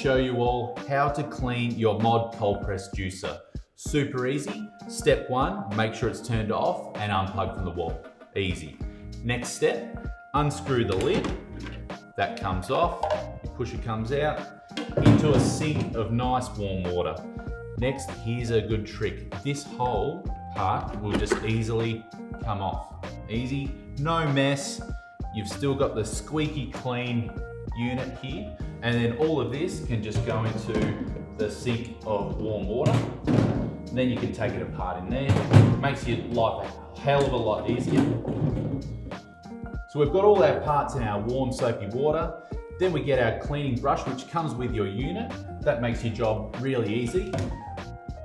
show you all how to clean your mod cold press juicer. Super easy. Step 1, make sure it's turned off and unplugged from the wall. Easy. Next step, unscrew the lid. That comes off, your pusher comes out into a sink of nice warm water. Next, here's a good trick. This whole part will just easily come off. Easy, no mess. You've still got the squeaky clean unit here, and then all of this can just go into the sink of warm water. Then you can take it apart in there. Makes your life a hell of a lot easier. So we've got all our parts in our warm soapy water. Then we get our cleaning brush, which comes with your unit. That makes your job really easy.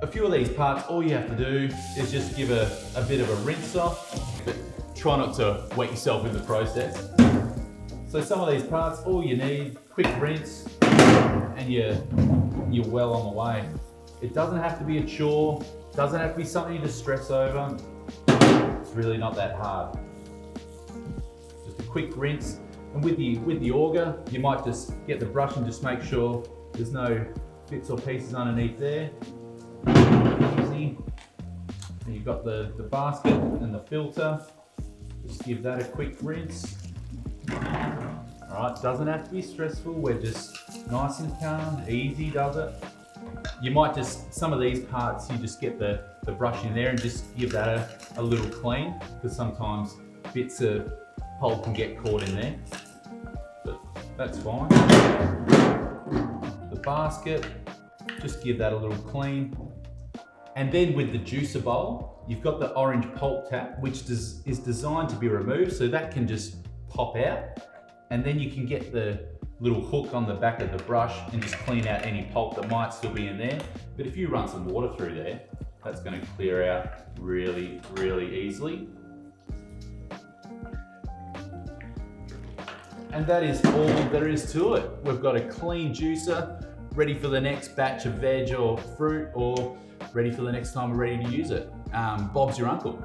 A few of these parts, all you have to do is just give a bit of a rinse off, but try not to wet yourself in the process. So some of these parts, all you need, quick rinse, and you're well on the way. It doesn't have to be a chore, doesn't have to be something to stress over. It's really not that hard. Just a quick rinse. And with the auger, you might just get the brush and just make sure there's no bits or pieces underneath there. Easy. And you've got the basket and the filter. Just give that a quick rinse. All right, doesn't have to be stressful. We're just nice and calm, easy does it. You might just, some of these parts, you just get the brush in there and just give that a little clean, because sometimes bits of pulp can get caught in there, but that's fine. The basket, just give that a little clean. And then with the juicer bowl, you've got the orange pulp tap, which is designed to be removed, so that can just pop out. And then you can get the little hook on the back of the brush and just clean out any pulp that might still be in there. But if you run some water through there, that's going to clear out really, really easily. And that is all there is to it. We've got a clean juicer, ready for the next batch of veg or fruit, or ready for the next time we're ready to use it. Bob's your uncle.